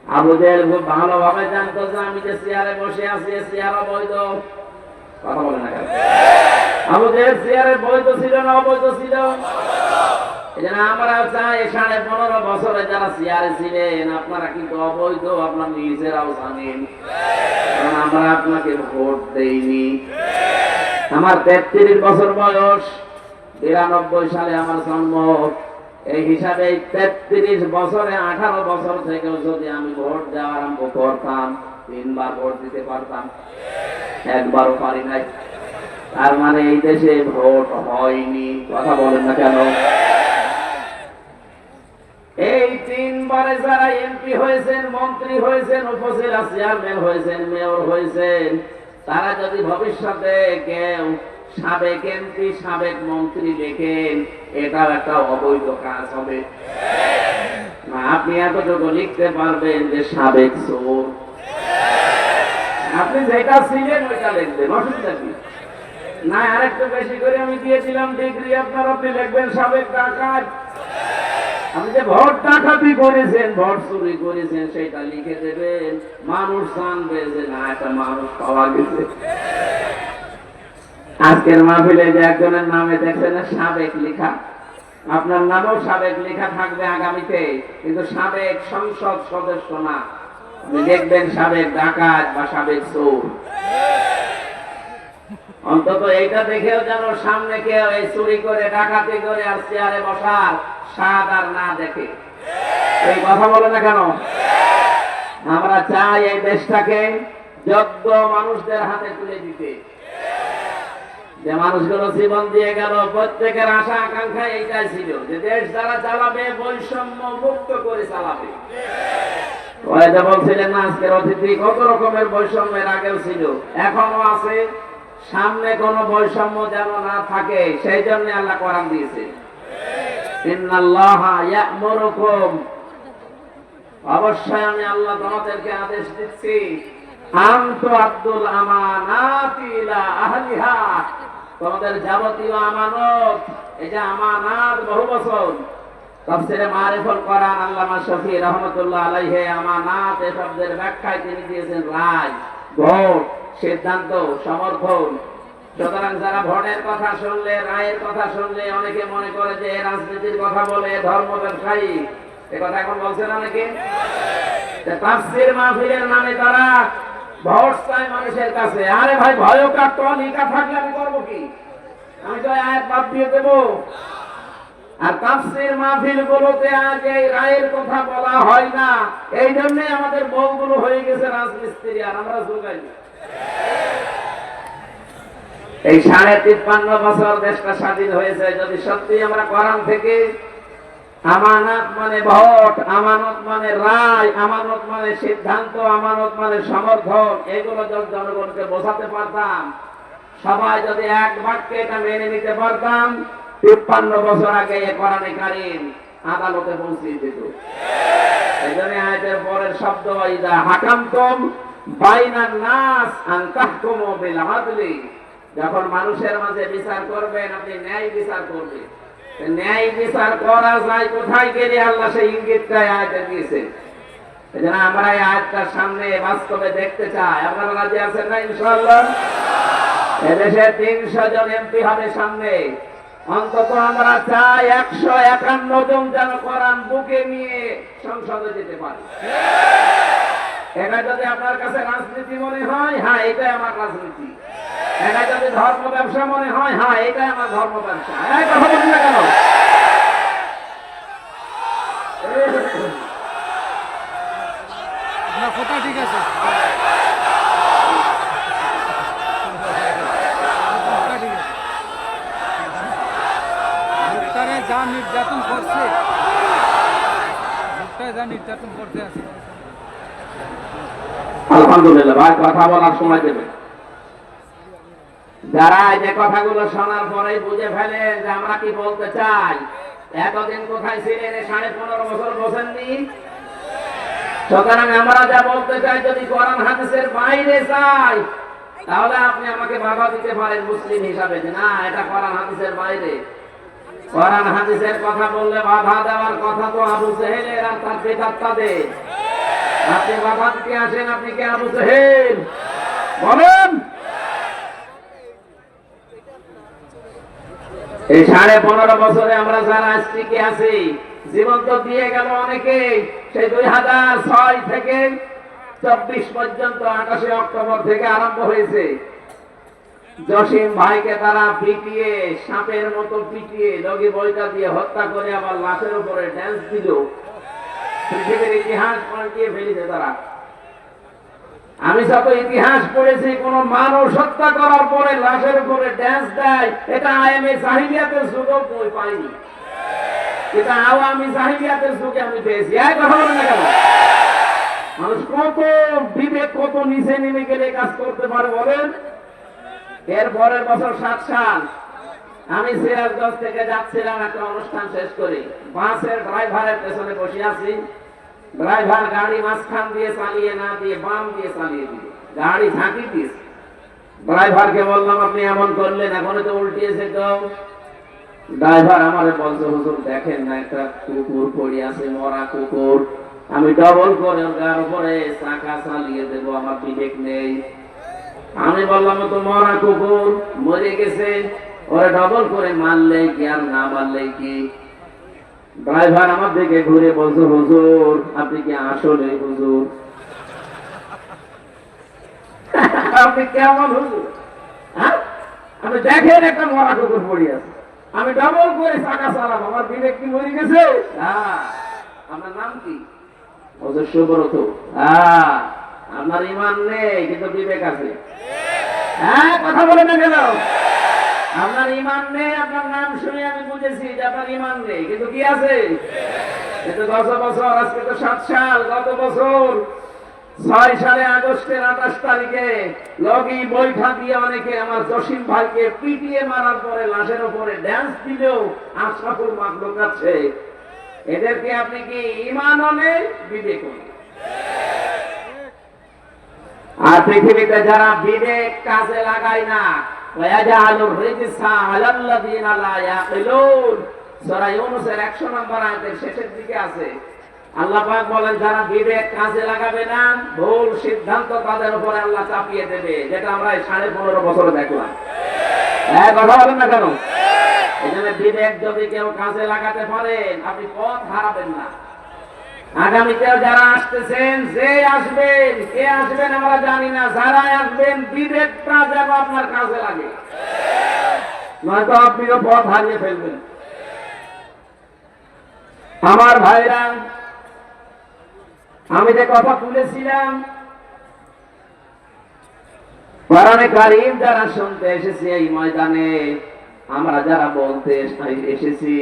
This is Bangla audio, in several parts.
আবু জেহেল খুব ভালোভাবে জানতো যে আমি যে চেয়ারে বসে আছি চেয়ার অবৈধ। কথা বলে না কেন? আবু জেহেল চেয়ারে বৈধ ছিল না অবৈধ ছিল? এজন্য আমরা চাই 15.5 বছরে যারা চেয়ারে ছিলেন আপনারা কিন্তু অবৈধ, আপনার নিজেরাও জানেন, কারণ আমরা আপনাকে ভোট দেইনি। আমার 33 বছর বয়স, 92 সালে আমার জন্ম। এই হিসাবে 33 বছরে 18 বছর থেকে যদি আমি ভোট দেওয়া আরম্ভ করতাম 3 বার ভোট দিতে পারতাম, একবারও পারি নাই। তার মানে এই দেশে ভোট হয়নি। কথা বলেন না কেন? এই 3 বারে যারা এমপি হয়েছেন, মন্ত্রী হয়েছেন, উপজেলা চেয়ারম্যান হয়েছেন, মেয়র হয়েছেন, তারা যদি ভবিষ্যতে কেউ সাবেক এমপি সাবেক মন্ত্রী লেখেন, এটাও একটা অবৈধ কাজ হবে। আপনি এতটুকু লিখতে পারবেন যে সাবেক চোর, আপনি যেটা ছিলেন ওইটা লিখবেন, অসুবিধা কি? না আরেকটু বেশি করে আমি দিয়েছিলাম ডিগ্রি, আপনি লিখবেন সাবেক ডাকাত। আপনি যে ভোট ডাকাতি করেছেন, ভোট চুরি করেছেন, সেটা লিখে দেবেন। মানুষ জানবে যে না, একটা মানুষ পাওয়া গেছে। আজকের মাহফিলে যে একজনের নামে দেখছেন না সাবেক লেখা, আপনার নামও সাবেক লেখা থাকবে আগামীতে, কিন্তু সাবেক সংসদ সদস্য না। আপনি দেখবেন সাবেক ডাকাত বা সাবেক চোর। অন্তত এইটা দেখেও যেন সামনে কেউ এই চুরি করে ডাকাতি করে আর চেয়ারে বসার স্বাদ আর না দেখে। এই কথা বলে না কেন? আমরা চাই এই দেশটাকে যোগ্য মানুষদের হাতে তুলে দিতে। যে মানুষগুলো জীবন দিয়ে গেল, প্রত্যেকের আশা আকাঙ্ক্ষা এইটাই ছিল যে দেশ যারা চালাবে বৈষম্য মুক্ত করে চালাবে। ওইটা বলছিলেন না আজকের অতিথি, কত রকমের বৈষম্যের আগেও ছিল, এখনো আছে। সামনে কোনো বৈষম্য যেন না থাকে, সেই জন্য আল্লাহ কোরআন দিয়েছে, ইন্নাল্লাহা ইয়া'মুরুকুম, অবশ্যই আমি আল্লাহ তোমাদেরকে আদেশ দিচ্ছি, আন তুআদ্দুল আমানাতি ইলা আহলিহা, তোমাদের যাবতীয় আমানত, এই যে আমানাত বহু বছর তাফসীরে মারিফুল কোরআন আল্লামা শফি রাহমাতুল্লাহ আলাইহি আমানাত এই শব্দের ব্যাখ্যায় তিনি দিয়েছেন রায়, ভোট, সিদ্ধান্ত, সমর্থন। সুতরাং যারা ভোটের কথা শুনলে, রায়ের কথা শুনলে অনেকে মনে করে যে রাজনীতির কথা বলে, ধর্ম ব্যবসায়ী, এ কথা এখন বলছেন অনেকে। তাফসীর মাহফিলের নামে তারা ভোট চায় মানুষের কাছে। আরে ভাই, ভয়কার টনিকা থাকলে আমি করবো কি? আমি তো আয়াত বাদ দিয়ে দেবো। আর তাফসীর মাহফিল গুলোতে আজ এই রায়ের কথা বলা হয় না, এই জন্য আমাদের বউগুলো হয়ে গেছে রাজমিস্ত্রি, আর আমরা যোগাই। এই 53.5 বছর দেশটা স্বাধীন হয়েছে, যদি সত্যি আমরা কোরআন থেকে আমানত মানে ভোট, আমানত মানে রায়, আমানত মানে সিদ্ধান্ত, আমানত মানে সমর্থন, এগুলো যদি জনগণকে বোঝাতে পারতাম, সবাই যদি এক বাক্যে এটা মেনে নিতে পারতাম, 53 বছর আগে এই কোরআনে কারীম আদালতে পৌঁছে যেত। এই জন্য আয়াতের পরের শব্দ ইযা হাকামতুম বাইনান নাস আন তাহকুমু বিল আদলি, যখন মানুষের মাঝে বিচার করবেন আপনি ন্যায় বিচার করবেন। ন্যায় বিচার করা যায় কোথায় গেলে আল্লাহ সেই ইঙ্গিতটা আয়াতে দিয়েছে। এজন্য আমরা এই আয়াতটার সামনে বাস্তবে দেখতে চাই। আপনারা রাজি আছেন না ইনশাআল্লাহ? এদেশে 300 জন এমপি হবে সামনে, অন্তত আমরা চাই 151 জন যেন কোরআন বুকে নিয়ে সংসদে যেতে পারে। এটা যদি আপনার কাছে রাজনীতি মনে হয়, হ্যাঁ এটাই আমার রাজনীতি। এটা যদি ধর্ম ব্যবসা মনে হয়, হ্যাঁ এটাই আমার ধর্ম ব্যবসা। কথা বলছি না কেন? কথা ঠিক আছে, যা নির্যাতন করছে, যা নির্যাতন করতে আছে। আলহামদুলিল্লাহ ভাই, কথা বলার সময় দেবে। যারা যে কথাগুলো শোনার পরে বুঝে ফেলেন যে আমরা কি বলতে চাই, এতদিন কোথায় ছিলেন? 15.5 বছর বসেননি। সুতরাং আমরা যা বলতে চাই যদি কোরআন হাদিসের বাইরে যাই, তাহলে আপনি আমাকে বাধা দিতে পারেন মুসলিম হিসাবে, যে না এটা কোরআন হাদিসের বাইরে। কোরআন হাদিসের কথা বললে বাধা দেওয়ার কথা তো আবু জেহেলের আর তার বেদাত্তাদের। আপনি বাধা দিতে আসেন, আপনি কি আবু জাহেল? বলেন। এই 15.5 বছরে আমরা যারা আজ টিকে আছি, জীবন তো দিয়ে গেল অনেকে। সেই 2006 থেকে 24 পর্যন্ত 28 অক্টোবর থেকে আরম্ভ হয়েছে। জসিম ভাইকে তারা পিটিয়ে, সাপের মতো পিটিয়ে লগি বইটা দিয়ে হত্যা করে আবার লাশের উপরে ড্যান্স দিল। পৃথিবীর ইতিহাস পাল্টিয়ে ফেলেছে তারা। আমি যত ইতিহাস পড়েছি, কোন মানুষ হত্যা করার পরে লাশের উপরে ড্যান্স দেয়, এটা আইএমএ জাহিলিয়াতের যুগেও বই পাইনি। এটা আওয়ামী জাহিলিয়াতের যুগে আমি পেয়েছি। এক কথা বলেন না কেন? মানুষ কত বিবেক, কত নিচে নেমে গেলে কাজ করতে পারে বলেন। এর পরের বছর 7 সাল আমি সিরাজগঞ্জ থেকে যাচ্ছিলাম একটা অনুষ্ঠান শেষ করে। বাসের ড্রাইভারের পেছনে বসে আছি। ড্রাইভার গাড়ি মাঝখান দিয়ে চালিয়ে না দিয়ে বাম দিয়ে চালিয়ে দিয়ে গাড়ি ঝাঁকি দিয়েছে। ড্রাইভারকে বললাম, আপনি এমন করলেন, এখন তো উল্টিয়েছে তো। ড্রাইভার আমারে বলছে, হুজুর দেখেন না, একটা কুকুর পড়ে আছে, মরা কুকুর। আমি ডবল করে ওর উপরে চাকা চালিয়ে দেবো, আমার বিবেক নেই। আমি বললাম, তো মরা কুকুর মরে গেছে, ওরা ডবল করে মারলে কি আর না মারলে কি? ড্রাইভার আমার দিকে ঘুরে বলছে, হুজুর আপনি কি আসলে হুজুর? আপনি কেমন হুজুর? হ্যাঁ, আমি দেখেন একটা মরা কুকুর পড়ে আছে, আমি ডবল করে চাকা চালাবো, আমার বিবেক কি মরে গেছে? হ্যাঁ। আপনার নাম কি? হুজুর সুব্রত। হ্যাঁ, আপনার ইমান নেই কিন্তু বিবেক আছে। হ্যাঁ, কথা বলে না কেন? আপনার ইমান নেই, আপনার নাম শুনে আমি বুঝেছি যে আপনার ইমান নেই, কিন্তু কি আছে? কিন্তু 10 বছর, আজকে তো 7 সাল। গত বছর 6 সালে আগস্টের 28 তারিখে লগি বৈঠা দিয়ে অনেকে আমার জসিম ভাইকে পিটিয়ে মারার পরে লাশের উপরে ড্যান্স দিলেও আশরাফুল মাখলুক আছে। এদেরকে আপনি কি ইমানও নেই, বিবেকও নেই। আর পৃথিবীতে যারা বিবেক কাজে লাগায় না, ওয়াজালুর রিজসা আলাল্লাযিনা লা ইয়াকিলুন, সূরা ইউনূসের 100 নম্বর আয়াতের শেষের দিকে আছে। আল্লাহ পাক বলেন, যারা বিবেক কাজে লাগাবে না, ভুল সিদ্ধান্ত তাদের উপরে আল্লাহ চাপিয়ে দেবে, যেটা আমরা এই 15.5 বছরে দেখলাম। হ্যাঁ, কথা বলেন না কেন? এজন্য বিবেক যদি কেউ কাজে লাগাতে পারেন, আপনি পথ হারাবেন না। আগামীতে যারা আসতেছেন, যে আসবেন, কে আসবেন আমরা জানি না, যারা আসবেন বিবেকটা যেন আপনার কাজে লাগে, নয়তো আপনিও পথ হারিয়ে ফেলবেন। আমার ভাইরা, আমি যে কথা তুলেছিলাম, কোরআনে কারীম যারা শুনতে এসেছি এই ময়দানে, আমরা যারা বলতে এসেছি,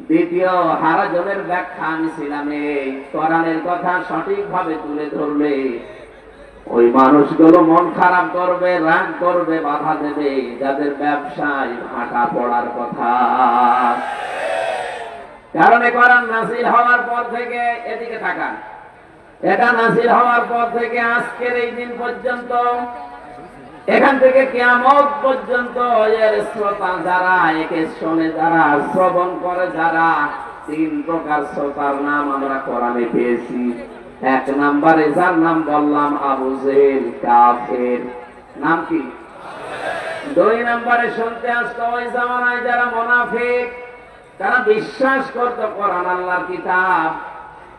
দ্বিতীয় হারাজনের ব্যাখ্যা আমি ছিলাম এই কোরআনের কথা সঠিকভাবে তুলে ধরলে ওই মানুষগুলো মন খারাপ করবে, রাগ করবে, বাধা দেবে, যাদের ব্যবসায় ভাটা পড়ার কথা। কারণ কোরআন নাযিল হওয়ার পর থেকে, এদিকে তাকান, এটা নাযিল হওয়ার পর থেকে আজকের এই দিন পর্যন্ত, এখান থেকে কিয়ামত পর্যন্ত এর শ্রোতা যারা, একে শোনে যারা, শ্রবণ করে যারা, 3 প্রকার শ্রোতার নাম আমরা কোরআনে পেয়েছি। 1 নম্বরে যার নাম বললাম, আবু জেহেল কাফের, নাম কি? 2 নম্বরে শুনতে আসতো ওই জামানায় যারা মুনাফিক, তারা বিশ্বাস করতো কোরআন আল্লাহর কিতাব,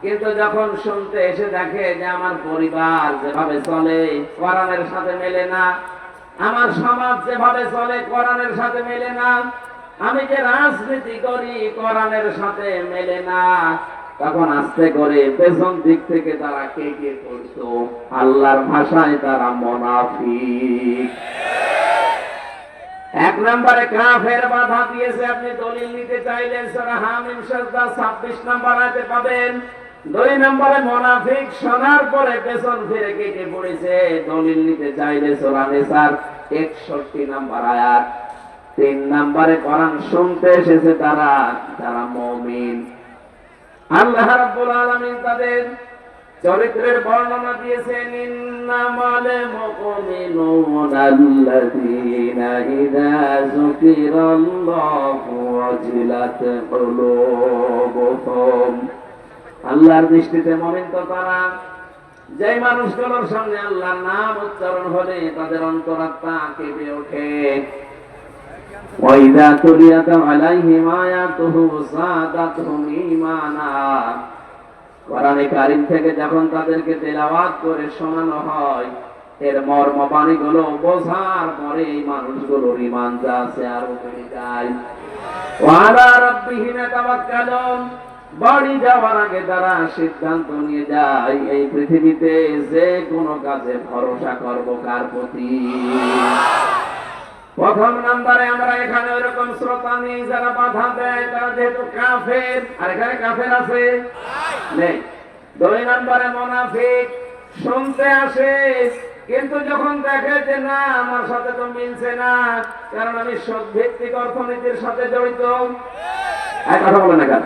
কিন্তু যখন শুনতে এসে দেখে যে আমার পরিবার যেভাবে চলে কোরআনের সাথে মেলে না, আমার সমাজ যেভাবে চলে কোরআনের সাথে মেলে না, আমি যে রাজনীতি করি কোরআনের সাথে মেলে না, তখন আস্তে করে পেছন দিক থেকে তারা কে কে করতো, আল্লাহর ভাষায় তারা মুনাফিক। 1 নম্বরে কাফের বাধা দিয়েছে। আপনি দলিল নিতে চাইলে সূরা হামিম সাজদা 26 নম্বর আয়াতে পাবেন। 2 নম্বরে মুনাফিক শোনার পরে পেছন ফিরে কেটে পড়েছে, দলিল নিতে চাইলে সূরা নিসার 61 নম্বর আয়াত। 3 নম্বরে কোরআন শুনতে এসেছে তারা, যারা মুমিন। আল্লাহ রাব্বুল আলামিন তাদের চরিত্রের বর্ণনা দিয়েছেন, ইন্নামাল মুমিনুনা আল্লাযীনা ইযা যুকিরাল্লাহু ওয়াজিলাত কুলুবুহুম। আল্লাহর দৃষ্টিতে মুমিন তো তারা যে মানুষগুলোর সামনে আল্লাহর নাম উচ্চারণ হলে তাদের অন্তরাত্মা কেঁপে ওঠে। ওয়াইদা তুলিয়াত আলাইহিম আয়াতুহু যাদাতহুম ঈমানা। কোরআনে কারীম থেকে যখন তাদেরকে তেলাওয়াত করে শোনানো হয়, এর মর্ম বাণীগুলো বোঝার পরে এই মানুষগুলোর ঈমান যা আছে আরো বেড়ে যায়। ওয়া আলা রাব্বিহিম ইয়াতাওয়াক্কালুন। বাড়ি যাওয়ার আগে তারা সিদ্ধান্ত নিয়ে যায়, এই পৃথিবীতে যে কোনো কাজে ভরসা করব কার প্রতি। প্রথম নম্বরে আমরা এখানে ওইরকম শ্রোতা নেই যারা বাধা দেয়, তারা যেহেতু কাফের। আর এখানে কাফের আছে নেই। দুই নম্বরে মুনাফিক, শুনতে আসে কিন্তু যখন দেখে যে না আমার সাথে তো মিলছে না, কারণ আমি সুদ ভিত্তিক অর্থনীতির সাথে জড়িত। কথা বলে না কেন?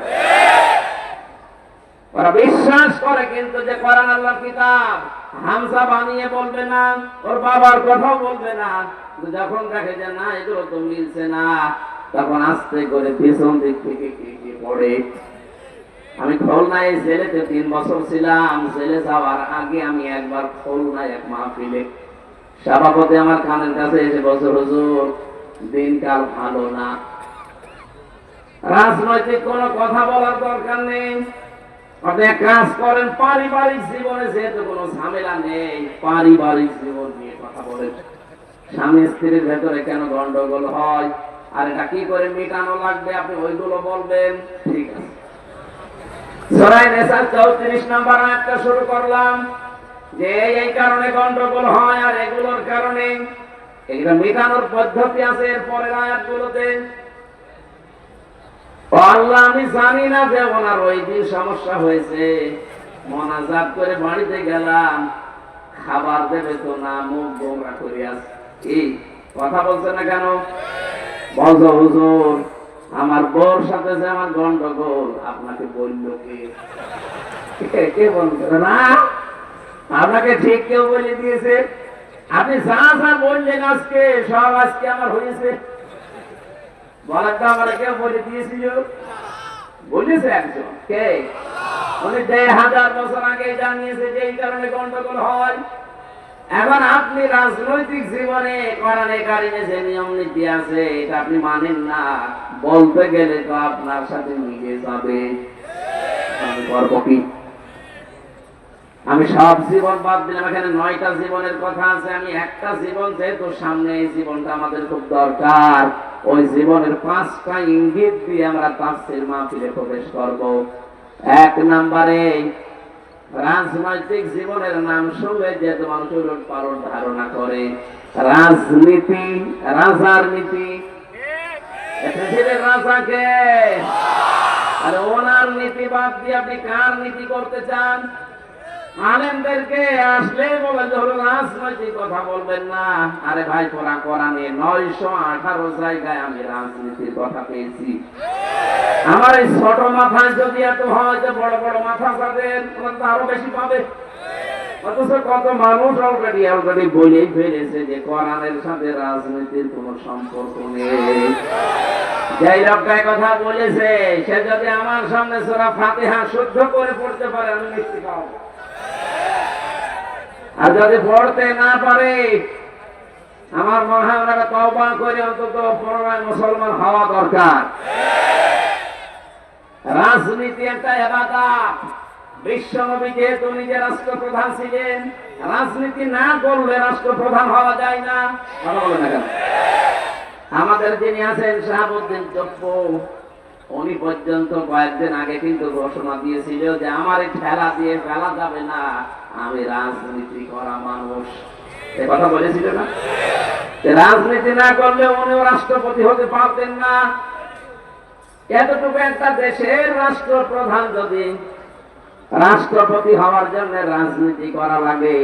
ওরা বিশ্বাস করে কিন্তু যে কোরআন আল্লাহর কিতাব, হামজা বানিয়ে বলবে না, ওর বাবার কথাও বলবে না। যখন দেখে যে না এগুলো তো মিলছে না, তখন আস্তে করে পিছন দিক থেকে কি পড়ে। আমি খুলনায় জেলেতে 3 বছর ছিলাম। জেলে যাওয়ার আগে আমি একবার খুলনায় এক মাহফিলে সভাপতি আমার কানের কাছে এসে বছর হুজুর দিনকাল ভালো না, রাজনৈতিক কোনো কথা বলার দরকার নেই, আপনি এক কাজ করেন পারিবারিক জীবনে যেহেতু কোনো ঝামেলা নেই, পারিবারিক জীবন নিয়ে কথা বলেন। স্বামী স্ত্রীর ভেতরে কেন গন্ডগোল হয় আর এটা কি করে মেটানো লাগবে আপনি ওইগুলো বলবেন। ঠিক আছে, সূরা নিসা 34 নম্বর আয়াতটা শুরু করলাম যে এই কারণে গন্ডগোল হয় আর এগুলোর কারণে এগুলো মেটানোর পদ্ধতি আছে এর পরের আয়াতগুলোতে। আল্লাহ আমি জানি না যে ওনার ওই দিন সমস্যা হয়েছে, মোনাজাত করে বাড়িতে গেলাম, খাবার দেবে তো না, মুখ গোমরা করে আছে। কি কথা বলছে না কেন? বলছো হুজুর আমার বউর সাথে যে আমার গন্ডগোল, আপনাকে বললো কে বলছে না? আপনাকে ঠিক কেউ বলে দিয়েছে? আপনি যা যা বললেন আজকে সব আজকে আমার হয়েছে। বলাটা আমার কেউ বলে দিয়েছিল? বলেছে একজন। কে? উনি 1000 বছর আগে জানিয়েছে যে এই কারণে গন্ডগোল হয়। এখন আপনি রাজনৈতিক জীবনে কোরআনে কারিমে যে নিয়ম নীতি আছে এটা আপনি মানেন না, বলতে গেলে তো আপনার সাথে মিলে যাবে। আমি করব কি? আমি সব জীবন বাদ দিলাম, এখানে 9টা জীবনের কথা আছে। আমি একটা জীবন যেহেতু সামনে, এই জীবনটা আমাদের খুব দরকার, ওই জীবনের 5টা ইঙ্গিত দিয়ে আমরা তাফসীর মাহফিলে প্রবেশ করব। 1 নম্বরে রাজনৈতিক জীবনের নাম শুনলে যে মানুষ উলট পালট ধারণা করে, রাজনীতি, রাজার নীতি। পৃথিবীর রাজাকে আর ওনার নীতি বাদ দিয়ে আপনি কার নীতি করতে চান? আলেমদেরকে আসলে বলে যে হলো রাজনৈতিক কথা বলবেন না। আরে ভাই কোরআনে 918 জায়গায় আমি রাজনীতির কথা পেয়েছি। আমার এই ছোট মাথায় যদি এত হয় যে বড় বড় মাথা যাদের আরো বেশি পাবে। অথচ কত মানুষ অলরেডি বলেই ফেলেছে যে কোরআনের সাথে রাজনীতির কোনো সম্পর্ক নেই। যাই লোকটাই কথা বলেছে সে যদি আমার সামনে সূরা ফাতিহা শুদ্ধ করে পড়তে পারে আমি মিষ্টি খাওয়াবো। আর যদি পড়তে না পারে আমার মনে হয় ওনারা তওবা করে অন্তত পুনরায় মুসলমান হওয়া দরকার। রাজনীতি একটা ইবাদত। বিশ্বনবী যেহেতু নিজে রাষ্ট্রপ্রধান ছিলেন, রাজনীতি না করলে রাষ্ট্রপ্রধান হওয়া যায় না। কথা বলে না কেন? আমাদের যিনি আছেন শাহাবুদ্দিন চপ্পু, উনি পর্যন্ত কয়েকদিন আগে কিন্তু ঘোষণা দিয়েছিল যে আমার এই ঠেলা দিয়ে ফেলা যাবে না, আমি রাজনীতি করা মানুষ। এ কথা বলেছিল না? রাজনীতি না করলে উনিও রাষ্ট্রপতি হতে পারতেন না। এতটুকু একটা দেশের রাষ্ট্রপ্রধান যদি রাষ্ট্রপতি হওয়ার জন্য রাজনীতি করা লাগে,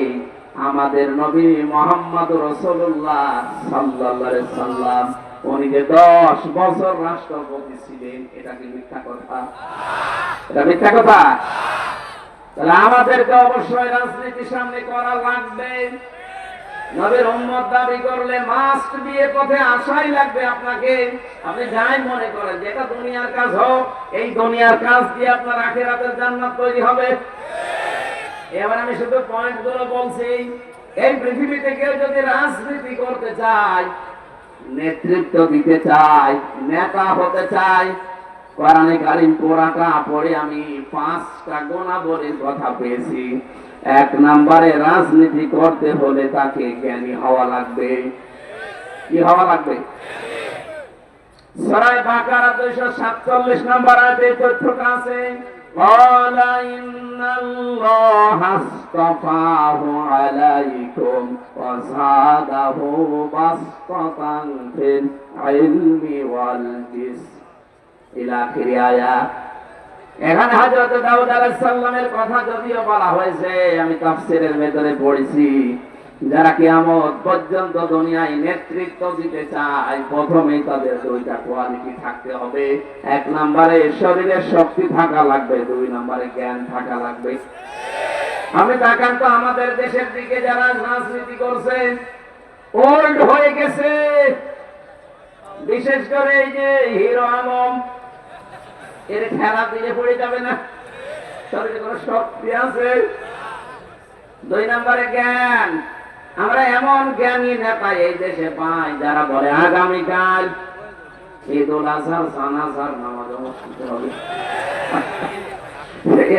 আমাদের নবী মুহাম্মদ রাসূলুল্লাহ সাল্লাল্লাহু আলাইহি সাল্লাম উনি যে 10 বছর রাষ্ট্রপতি ছিলেন, এটা কি মিথ্যা কথা? এটা মিথ্যা কথা? তাহলে আমাদেরকে অবশ্যই রাজনীতি সামনে করা লাগবে। নবীর উম্মত দাবি করলে মাস্ট বিয়ে পথে আসাই লাগবে আপনাকে। আপনি যাই মনে করেন যেটা দুনিয়ার কাজ হোক, এই দুনিয়ার কাজ দিয়ে আপনার আখিরাতের জান্নাত তৈরি হবে। এবার আমি শুধু পয়েন্ট গুলো বলছি। এই পৃথিবীতে কেউ যদি রাজনীতি করতে চায়, নেতৃত্ব দিতে চায়, নেতা হতে চায়, কোরআনে কারিম পুরাটা পড়ে আমি 5টা গুণাবলীর কথা পেয়েছি। 1 নম্বরে রাজনীতি করতে হলে তাকে জ্ঞানী হওয়া লাগবে। কি হওয়া লাগবে? সূরা বাকারা 247 নম্বর আয়াতে তথ্যটা আছে, قال إن الله اصطفاه عليكم وزاده بسطة في العلم والجسم إلى آخر آية। এখানে হযরত দাউদ আলাইহিস সালামের কথা যদিও বলা হয়েছে, আমি তাফসীরের ভেতরে পড়েছি, যারা কিয়ামত পর্যন্ত দুনিয়ায় নেতৃত্ব দিতে চায় প্রথমেই তাদের 2টা কোয়ালিটি থাকতে হবে। 1 নম্বরে শরীরের শক্তি থাকা লাগবে, 2 নম্বরে জ্ঞান থাকা লাগবে। আমি তাকান তো আমাদের দেশের দিকে যারা রাজনীতি করছে, ওল্ড হয়ে গেছে। বিশেষ করে এই যে হিরো আলম, এর খেলা দিয়ে পড়ে যাবে না, শরীরে কোনো শক্তি আছে। 2 নম্বরে জ্ঞান। আমরা এমন জ্ঞানী নেতা এই দেশে পাই যারা বলে আগামীকাল ঈদুল আজহার জানাজার নামাজ অনুষ্ঠিত হবে।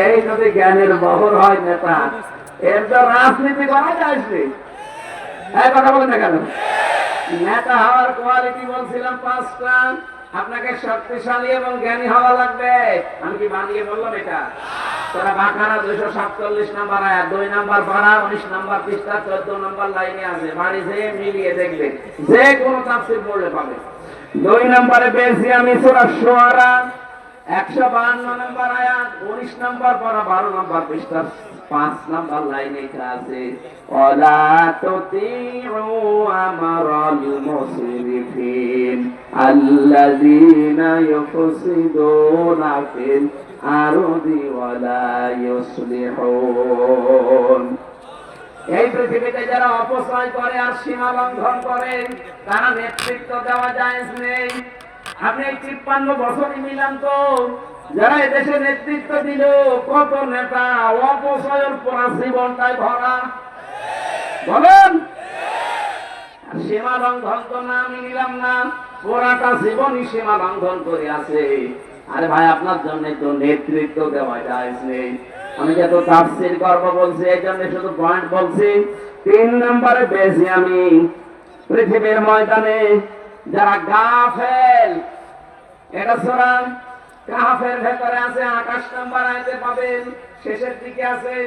এই যদি জ্ঞানের বহর হয় নেতা, এর তো রাজনীতি করা যায়। এই কথা বলেন না কেন? নেতা হওয়ার কোয়ালিটি বলছিলাম 5টা। আপনাকে শক্তিশালী এবং জ্ঞানী হওয়া লাগবে। আমি কি বানিয়ে বললাম এটা? সূরা বাকারা 247 নম্বর আয়াত, 2 নম্বর পারা, 19 নম্বর পৃষ্ঠা, 14 নম্বর লাইনে আছে। বাড়ি যেয়ে মিলিয়ে দেখবে, যে কোনো তাফসীর পড়লে পাবে। 2 নম্বরে পেয়েছি আমি সূরা শুআরা 152 নম্বর আয়াত, 19 নম্বর পারা, 12 নম্বর পৃষ্ঠা, 5 নম্বর লাইনে এটা আছে, ওয়ালা তুতিউ আমারাল মুসরিফিন আল্লাযীনা ইউফসিদুনা ফিল আরদি ওয়ালা ইউসলিহুন। এই পৃথিবীতে যারা অপচয় করে আর সীমা লঙ্ঘন করে, তারা নেতৃত্ব দেওয়া জায়েজ নেই। আপনি এই 53 বছরই মিলান তো, যারা এদেশে নেতৃত্ব দিল, কত নেতা অপচয়ের পরা জীবনটাই ভরা। বলেন, সীমা লঙ্ঘন তো না, আমি নিলাম না, পুরাটা জীবনই সীমা লঙ্ঘন করে আছে। আরে ভাই, আপনার জন্য তো নেতৃত্ব দেওয়া জায়েজ নেই। আমি যত তাফসীর করব বলছি, এই জন্য শুধু পয়েন্ট বলছি। 3 নম্বরে পেয়েছি আমি পৃথিবীর ময়দানে যারা গাফেল, এটা সূরা কাহফের ভেতরে আছে, 28 নম্বর আয়াতে পাবেন, শেষের দিকে আছে।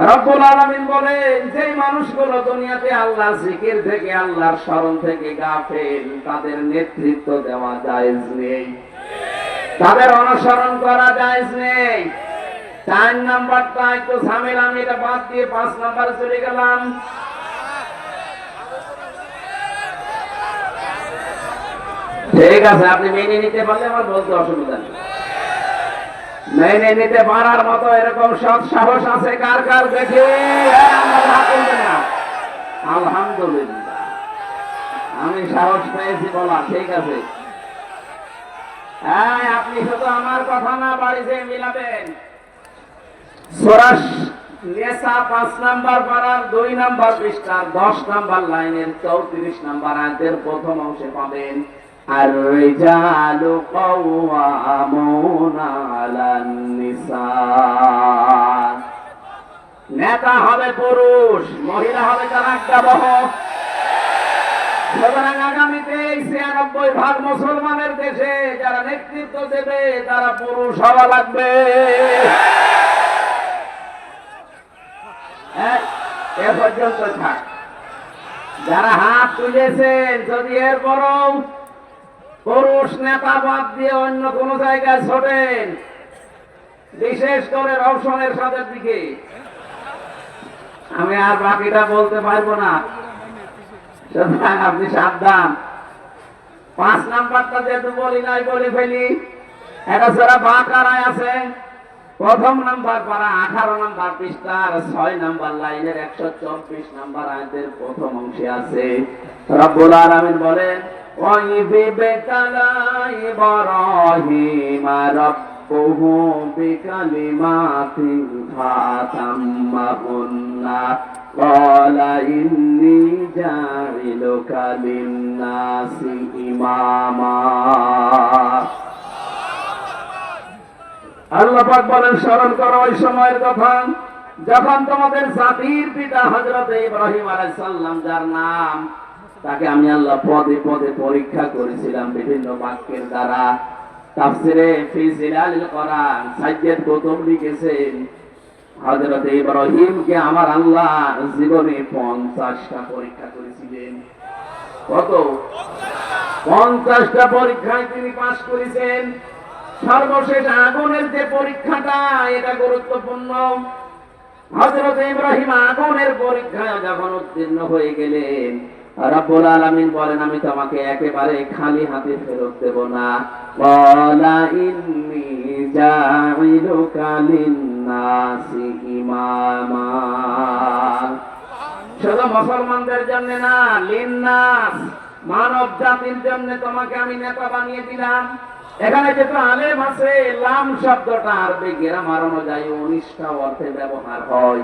রব্বুল আলামিন বলেন, যে মানুষগুলো দুনিয়াতে আল্লাহর জিকির থেকে, আল্লাহর স্মরণ থেকে গাফেল, তাদের নেতৃত্ব দেওয়া জায়েজ নেই, তাদের অনুসরণ করা জায়েজ নেই। 4 নাম্বারটা একটু ঝামেলা, আমি এটা বাদ দিয়ে 5 নাম্বারে চলে গেলাম। ঠিক আছে, আপনি মেনে নিতে পারলে আমার বলতে অসুবিধা নেই। মেনে নিতে পারার মতো এরকম সৎ সাহস আছে কার কার? দেখে আলহামদুলিল্লাহ, আমি সাহস পেয়েছি বলা। ঠিক আছে, হ্যাঁ, আপনি শুধু আমার কথা না, বাড়িতে মিলাবেন। সূরা নিসা 5 নাম্বার পারার 2 নাম্বার পৃষ্ঠার 10 নাম্বার লাইনের 34 নাম্বার আয়াতের প্রথম অংশে পাবেন, আর রিজালু কাওয়ামুনা আলান নিসা। নেতা হবে পুরুষ, মহিলা হবে যারা একটা বহ। সুতরাং আগামীতে 96% মুসলমানের দেশে যারা নেতৃত্ব দেবে, তারা পুরুষ হওয়া লাগবে। এ পর্যন্ত থাক। যারা হাত তুলেছেন, যদি এরপরও পুরুষ নেতা বাদ দিয়ে অন্য কোন জায়গায় ছোটেন, বিশেষ করে রওশনের সাথে দিকে, আমি আর বাকিটা বলতে পারবো না। সুতরাং আপনি সাবধান। 5 নাম্বারটা যেহেতু বলি নাই, বলে ফেলি। এটা সূরা বাকারায় আছে, প্রথম নাম্বার পারা, 18 নাম্বার পৃষ্ঠার 6 নাম্বার লাইনের 124 নাম্বার আয়াতের প্রথম অংশে আছে। রব্বুল আলামিন বলেন, وَإِذِ ابْتَلَىٰ إِبْرَاهِيمَ رَبُّهُ রাব্বুহু বিকালিমাতিন ফাতাম্মাহুন্না ক্বালা ইন্নী জাইলুকা লিন-নাসি ইমামা। আল্লাহ পাক বলেন, স্মরণ করো ওই সময়ের কথা যখন তোমাদের জাতির পিতা হযরত ইব্রাহিম আলাইহিস সালাম, যার নাম, তাকে আমি আল্লাহ পদে পদে পরীক্ষা করেছিলাম বিভিন্ন বাক্যের দ্বারা। তাফসিরে ফি জিলালিল কোরআন সাইয়্যিদ কুতুব লিখেছেন, হযরত ইব্রাহিমকে আমার আল্লাহ জীবনে 50টা পরীক্ষা করেছিলেন। কত? 50টা পরীক্ষায় তিনি পাশ করেছেন। সর্বশেষ আগুনের যে পরীক্ষাটা, এটা গুরুত্বপূর্ণ। হযরত ইব্রাহিম আগুনের পরীক্ষায় যখন উত্তীর্ণ হয়ে গেলেন, রব্বুল আলামিন বলেন, আমি তোমাকে একেবারে খালি হাতে ফেরত দেব না। ক্বালা ইন্নী জাইলুকা লিন-নাসি ইমামা। শুধু মুসলমানদের জন্য না, লিন-নাস, মানব জাতির জন্য তোমাকে আমি নেতা বানিয়ে দিলাম। এখানে যেহেতু আলেম আছে, লাম শব্দটা আরবি গ্রামার অনুযায়ী 19টা অর্থে ব্যবহার হয়।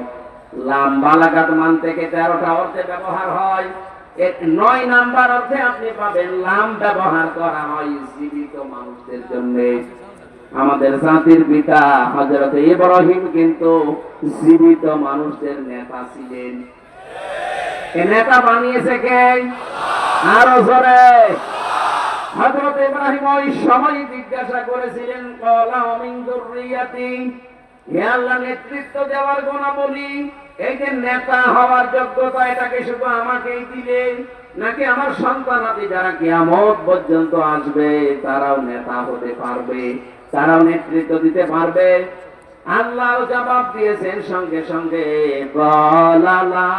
লাম বালাগাত মান থেকে 13টা অর্থে ব্যবহার হয়। 9 নাম্বার অর্থে আপনি পাবেন লাম ব্যবহার করা হয় জীবিত মানুষদের জন্য। আমাদের জাতির পিতা হযরত ইব্রাহিম কিন্তু জীবিত মানুষদের নেতা ছিলেন। এই নেতা বানিয়েছে কে? আরো জোরে। হযরত ইব্রাহিম ওই সময় জিজ্ঞাসা করেছিলেন, ক্বালা মিন যুররিয়াতি, হে আল্লাহ, নেতৃত্ব দেওয়ার গুণাবলী, এই যে নেতা হওয়ার যোগ্যতা, এটাকে শুধু আমাকেই দিলে, নাকি আমার সন্তানাদি যারা কিয়ামত পর্যন্ত আসবে তারাও নেতা হতে পারবে, তারাও নেতৃত্ব দিতে পারবে? আল্লাহ জবাব দিয়েছেন সঙ্গে সঙ্গে, ক্বালা লা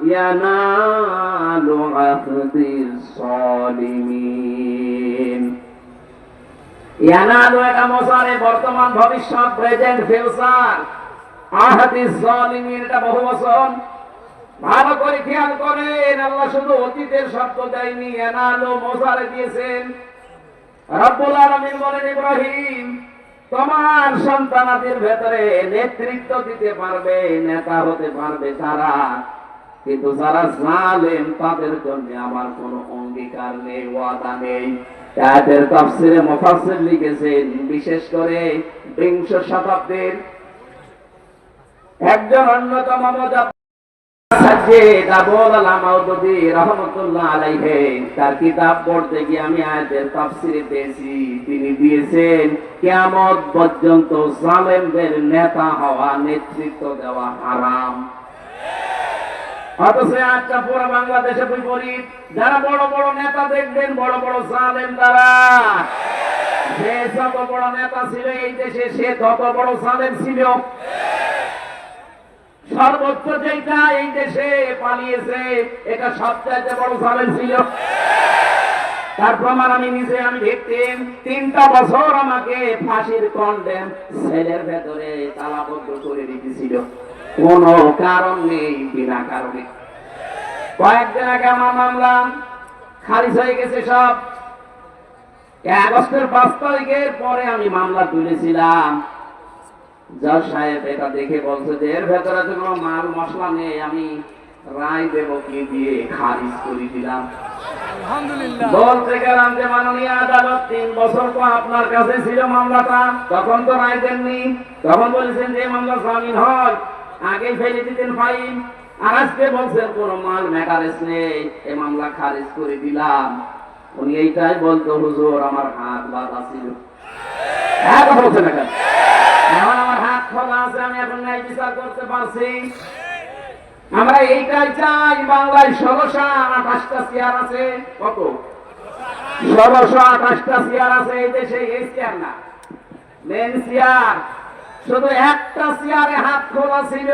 ইয়ানালু আহদিস সালিমিন। ইয়ানালু এটা মুসারে বর্তমান ভবিষ্যৎ, প্রেজেন্ট ফিউচার। আহদিস সালিমিন এটা বহুবচন। ভালো করে খেয়াল করেন, আল্লাহ শুধু অতীতের শব্দ দেয়নি, ইয়ানালু মুসারে দিয়েছেন। রব্বুল আলামিন বলেন, ইব্রাহিম, তোমার সন্তানাদের ভেতরে নেতৃত্ব দিতে পারবে, নেতা হতে পারবে তারা, কিন্তু যারা জালেম তাদের জন্য আমার কোনো অঙ্গীকার নেই, ওয়াদা নেই। তাদের তাফসিরে মুফাসসির লিখেছেন, বিশেষ করে 20 শতাব্দীর একজন অন্যতম সাজ্জেদ আবুল আলাম মাওদুদী রাহমাতুল্লাহ আলাইহি, তার কিতাব পড়তে গিয়ে আমি আয়াতের তাফসিরে পেয়েছি, তিনি দিয়েছেন কিয়ামত পর্যন্ত জালেমদের নেতা হওয়া, নেতৃত্ব দেওয়া হারাম। অথচ আজকে পুরো বাংলাদেশে বিপরীত। যারা বড় বড় নেতা দেখবেন, বড় বড় জালেম তারা। সে যত বড় নেতা ছিল এই দেশে, সে তত বড় জালেম ছিল। সর্বোচ্চ যেটা এই দেশে পালিয়েছে, এটা সবচেয়ে বড় জালেম ছিল। তার প্রমাণ আমি নিজে, আমি ভিকটিম। 3টা বছর আমাকে ফাঁসির কন্ডেম সেলের ভেতরে তালাবদ্ধ করে রেখেছিল, কোনো কারণ নেই, বিনা কারণে। কয়েকদিন আগে আমার মামলা খারিজ হয়ে গেছে সব। আগস্টের 5 তারিখের পরে আমি মামলা তুলেছিলাম। জজ সাহেব এটা দেখে বলছে যে এর ভেতরে তো কোনো মাল মশলা নেই, আমি রায় দেব কি দিয়ে খারিজ করে দিলাম। আলহামদুলিল্লাহ। বলতে গেলাম যে মাননীয় আদালত, 3 বছর তো আপনার কাছে ছিল মামলাটা, তখন তো রায় দেননি। তখন বলেছেন যে মামলা জামিন হয়, আগেই ফেলে দিতেন ফাইল। আর আজকে বলছেন কোন মাল ম্যাটারেস নেই, এই মামলা খারিজ করে দিলাম। উনি এইটাই বলতো, হুজুর আমার হাত বাঁধা ছিল। এখন বলছেন না কেন? এখন আমার হাত খোলা আছে, আমি এখন ন্যায় বিচার করতে পারছি। আমরা এইটাই চাই। বাংলায় 1628টা চেয়ার আছে। কত? 1628টা চেয়ার আছে এই দেশে। এই চেয়ার না, মেন চেয়ার। শুধু একটা চেয়ারে হাত খোলা ছিল,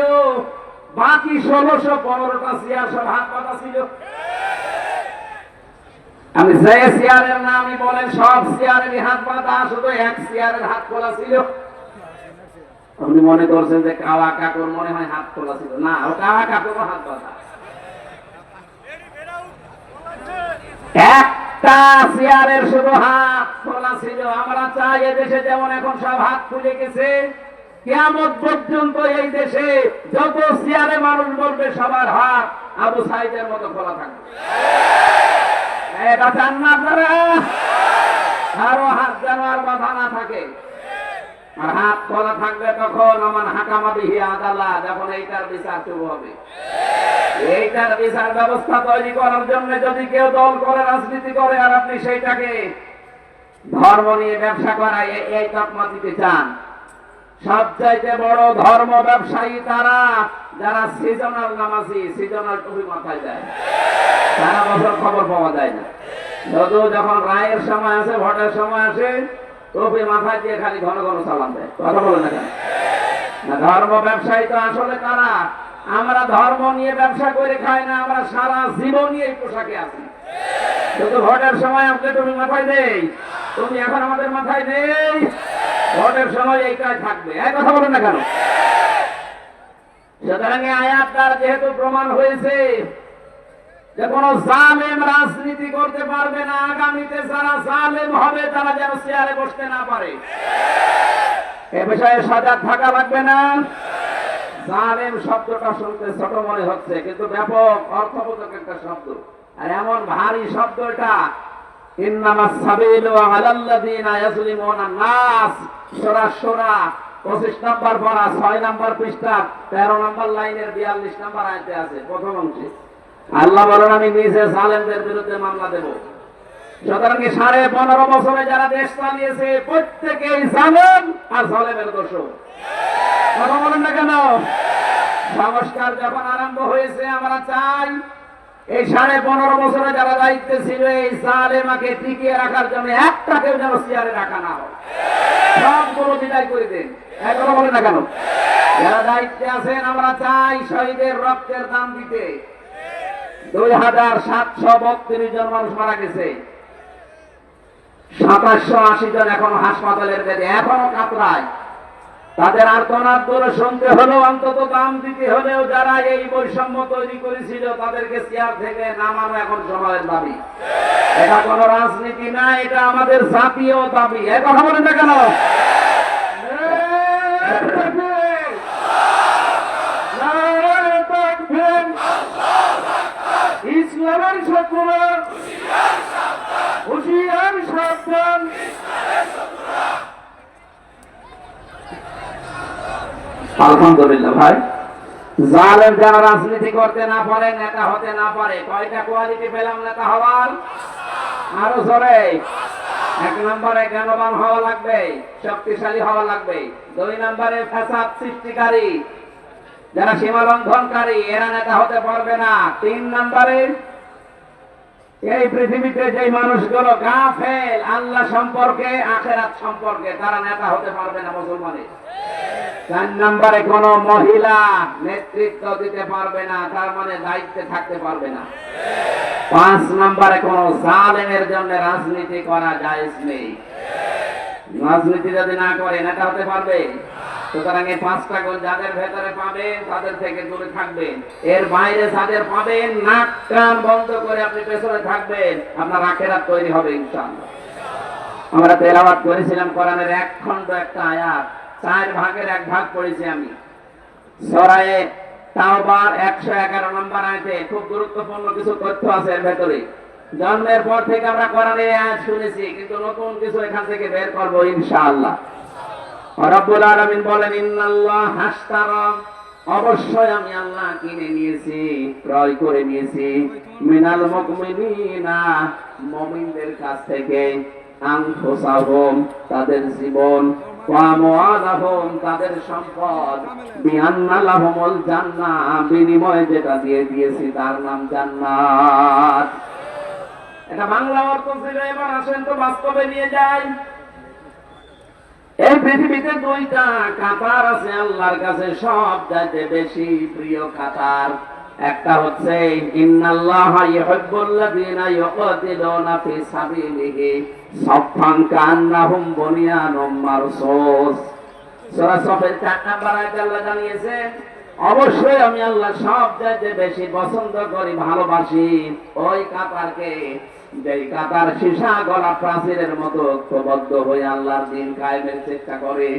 বাকি 1615টা চেয়ার সব হাত বাঁধা ছিল। আমি যে চেয়ারের নামই বলেন, সব চেয়ারেরই হাত বাঁধা, শুধু এক চেয়ারের হাত খোলা ছিল। আপনি মনে করছেন যে কাওয়া কাকুর মনে হয় হাত খোলা ছিল? না, ও কাওয়া কাকুর হাত বাঁধা। একটা চেয়ারের শুধু হাত খোলা ছিল। আমরা চাই এদেশে যেমন এখন সব হাত খুলে গেছে, কিয়ামত পর্যন্ত এই দেশে যত চেয়ারে মানুষ বলবে সবার হাত আবু সাইদের মতো খোলা থাকবে। এটা চান না আপনারা? আরো হাত যেন আর বাধা না থাকে, আর হাত খোলা থাকবে তখন আমার হাকামা বিহি আদালত, যখন এইটার বিচার শুরু হবে। এইটার বিচার ব্যবস্থা তৈরি করার জন্য যদি কেউ দল করে রাজনীতি করে আর আপনি সেইটাকে ধর্ম নিয়ে ব্যবসা করা এই তকমা দিতে চান, সবচাইতে বড় ধর্ম ব্যবসায়ী তারা যারা সিজনাল নামাজি, সিজনাল টুপি মাথায় দেয়, সারা বছর খবর পাওয়া যায় না। শুধু যখন রায়ের সময় আসে, ভোটের সময় আসে, টুপি মাথায় দিয়ে খালি ঘন ঘন সালাম দেয়। কথা বলে না কেন? না, ধর্ম ব্যবসায়ী তো আসলে তারা। আমরা ধর্ম নিয়ে ব্যবসা করে খাই না, আমরা সারা জীবন নিয়ে এই পোশাকে আছি। শুধু ভোটের সময় আপনি টুপি মাথায় দেই, তুমি এখন আমাদের মাথায় নেই, ভোটের সময় এইটাই থাকবে। এক কথা বলেন না কেন? সুতরাং এই আয়াত দ্বারা যেহেতু প্রমাণ হয়েছে যে কোন জালেম রাজনীতি করতে পারবে না, আগামীতে যারা জালেম হবে তারা যেন চেয়ারে বসতে না পারে, এ বিষয়ে সজাগ থাকা লাগবে না। জালেম শব্দটা শুনতে ছোট মনে হচ্ছে, কিন্তু ব্যাপক অর্থবোধক একটা শব্দ, আর এমন ভারী শব্দ এটা। ইন্নামাস সাবিলু আলাল্লাযিনা ইয়াজলিমুনা নাস, সূরা সূরা 25 নম্বর পারা 6 নম্বর পৃষ্ঠা 13 নম্বর লাইনের 42 নম্বর আয়াতে আছে, প্রথম অংশে আল্লাহ বলেন, আমি নিজে জালেমদের বিরুদ্ধে মামলা দেব। সুতরাং 15.5 বছরে যারা দেশ চালিয়েছে প্রত্যেকেই জালেম আর জালেমের দোষর। কথা বলেন না কেন? সংস্কার যখন আরম্ভ হয়েছে, আমরা চাই এই 15.5 বছরে যারা দায়িত্বে ছিল এই জালেমাকে টিকিয়ে রাখার জন্য একটাকেও যেন চেয়ারে রাখা না হয়, সবগুলো বিদায় করে দেন। কথা বলেন না কেন? যারা দায়িত্বে আছেন আমরা চাই শহীদের রক্তের দাম দিতে। 2732 জন মানুষ মারা গেছে, 2780 জন এখন হাসপাতালের বেডে, এখনো কাতরায়। তাদের আর্তনাদ করে শুনতে হলেও, অন্তত দাম দিতে হলেও যারা এই বৈষম্য তৈরি করেছিল তাদেরকে চেয়ার থেকে নামানো এখন সময়ের দাবি। এটা কোন রাজনীতি না, এটা আমাদের জাতীয় দাবি। এ কথা বলেন না কেন? ইসলামের শত্রুরা হুঁশিয়ার সাবধান। আলহামদুলিল্লাহ ভাই, জালেম যারা রাজনীতি করতে না পারে, নেতা হতে না পারে, কয়টা কোয়ালিটি পেলাম নেতা হওয়ার? আরো জোরে। 1 নম্বরে জ্ঞানবান হওয়া লাগবে, শক্তিশালী হওয়া লাগবে। 2 নম্বরে ফাসাদ সৃষ্টিকারী, যারা সীমা লঙ্ঘনকারী, এরা নেতা হতে পারবে না। 3 নম্বরে এই পৃথিবীতে যে মানুষগুলো গাফেল আল্লাহ সম্পর্কে, আখিরাত সম্পর্কে, তারা নেতা হতে পারবে না মুসলমানের। 4 নম্বরে কোন মহিলা নেতৃত্ব দিতে পারবে না, তার মানে দায়িত্বে থাকতে পারবে না। 5 নম্বরে কোন জালেমের জন্য রাজনীতি করা জায়েজ নেই। রাজনীতি যদি না করে নেতা হতে পারবে? সুতরাং এই 5টা গুণ যাদের ভেতরে পাবেন তাদের থেকে দূরে থাকবেন। এর বাইরে যাদের পাবেন, নাক কান বন্ধ করে আপনি পেছনে থাকবেন, আপনার আখিরাত তৈরি হবে ইনশাআল্লাহ। আমরা তেলাওয়াত করেছিলাম কোরআনের 1 খণ্ড একটা আয়াত, 4 ভাগের 1 ভাগ পড়েছি আমি। সূরা তাওবার 111 নম্বর আয়াতে খুব গুরুত্বপূর্ণ কিছু তথ্য আছে এর ভেতরে। জন্মের পর থেকে আমরা কোরআনের আয়াত শুনেছি, কিন্তু নতুন কিছু এখান থেকে বের করব ইনশাআল্লাহ। রব্বুল আলামিন বলেন, ইন্নাল্লাহ হাশতারা, অবশ্যই আমি আল্লাহ কিনে নিয়েছি, ক্রয় করে নিয়েছি, মিনাল মুমিনিনা, মুমিনদের কাছ থেকে, আনফুসাহুম, তাদের জীবন, ওয়া আমওয়ালাহুম, তাদের সম্পদ, বিআন্না লাহুমুল জান্নাহ, বিনিময়ে যেটা দিয়ে দিয়েছি তার নাম জান্নাত। এটা বাংলা অর্থ ছিল। এবার আসেন তো বাস্তবে নিয়ে যাই। এই পৃথিবীতে 2টা কাতার আছে আল্লাহর কাছে সবচাইতে বেশি প্রিয় কাতার। একটা হচ্ছে ইন্নাল্লাহা ইউহিব্বুল্লাযীনা ইউকাতিলুনা ফি সাবিলিহি সাফফান কান্নাহুম বুনিয়ানুম মারসুস। সূরা সফের 4 নম্বর আয়াতে আল্লাহ জানিয়েছেন, অবশ্যই আমি আল্লাহ সব চাইতে বেশি পছন্দ করি, ভালোবাসি ওই কাতারকে, যেই কাতার সীসা গলা প্রাচীরের মতো ঐক্যবদ্ধ হয়ে আল্লাহর দিন কায়েমের চেষ্টা করে।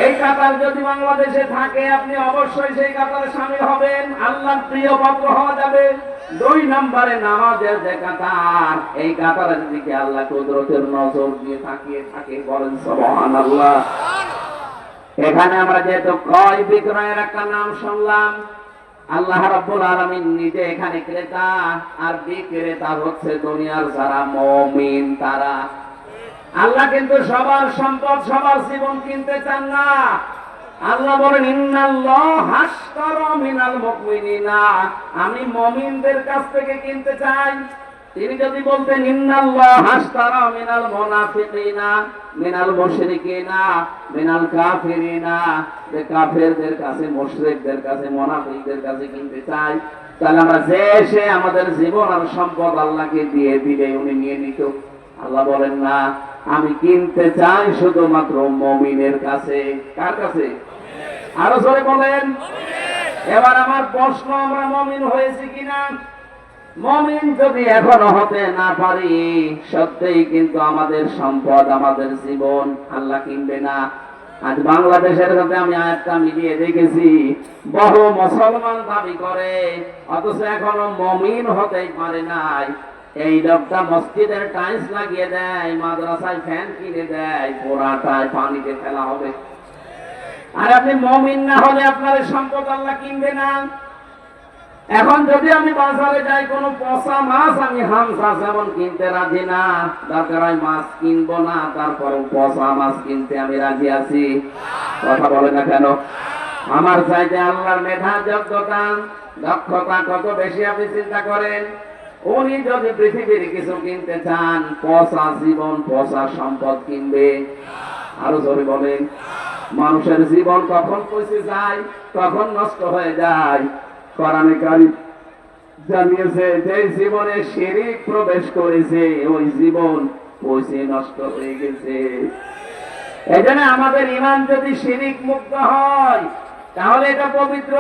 এই কাতার যদি বাংলাদেশে থাকে, আপনি অবশ্যই সেই কাতারে শামিল হবেন, আল্লাহর প্রিয় পাত্র হওয়া যাবে। 2 নম্বরে নামাজের যে কাতার, এই কাতারের দিকে আল্লাহ কুদরতের নজর দিয়ে তাকিয়ে থাকে, বলেন সুবহানাল্লাহ। এখানে আমরা যেহেতু ক্রয় বিক্রয়ের একটা নাম শুনলাম, আল্লাহ রাব্বুল আলামিন নিজে এখানে ক্রেতা, আর বিক্রেতা হচ্ছে দুনিয়ার যারা মুমিন তারা। আল্লাহ কিন্তু সবার সম্পদ, সবার জীবন কিনতে চান না। আল্লাহ বলেন ইন্নাল্লাহা আশতারা মিনাল মুমিনিনা, আমি মুমিনদের কাছ থেকে কিনতে চাই। তিনি যদি বলতেন ইন্নাল্লাহা আশতারা মিনাল মুনাফিকিনা মিনাল মুশরিকিনা মিনাল কাফিরিনা, যে কাফেরদের কাছে, মুশরিকদের কাছে, মুনাফিকদের কাছে কিনতে চাই, তাহলে আমরা যে সে আমাদের জীবন আর সম্পদ আল্লাহকে দিয়ে দিলে উনি নিয়ে নিত। আল্লাহ বলেন না, আমি কিনতে চাই শুধুমাত্র মুমিনের কাছে। কার কাছে? আরো জোরে বলেন। এবার আমার প্রশ্ন, আমরা মুমিন হয়েছি কিনা? মুমিন যদি এখনো হতে না পারি, সত্যিই কিন্তু আমাদের সম্পদ, আমাদের জীবন আল্লাহ কিনবে না। আজ বাংলাদেশের সাথে আমি আয়াতটা মিলিয়ে দেখেছি, বহু মুসলমান দাবি করে অথচ এখনো মুমিন হতেই পারে নাই। এই লোকটা মসজিদের টাইলস লাগিয়ে দেয়, মাদ্রাসায় ফ্যান কিনে দেয়, পোড়াটায় পানিতে ফেলা হবে। আর আপনি মুমিন না হলে আপনার সম্পদ আল্লাহ কিনবে না। এখন যদি আমি বাজারে যাই, কোনো পচা মাছ আমি হামসা যেমন কিনতে রাজি না, দরকার হয় মাছ কিনবো না, তারপরও পচা মাছ কিনতে আমি রাজি আছি। কথা বলে না কেন? আমার চাইতে আল্লাহর মেধা, যোগ্যতা, দক্ষতা কত বেশি আপনি চিন্তা করেন। উনি যদি পৃথিবীর কিছু কিনতে চান, পচা জীবন, পচা সম্পদ কিনবে? আরো জোরে বলেন। মানুষের জীবন কখন পচে যায়, কখন নষ্ট হয়ে যায়। কোরআনে কারীম জানিয়েছে, যে জীবনে শিরক প্রবেশ করেছে ওই জীবন পচে নষ্ট হয়ে গেছে। এজন্য আমাদের ঈমান যদি শিরক মুক্ত হয় তাহলে এটা পবিত্র,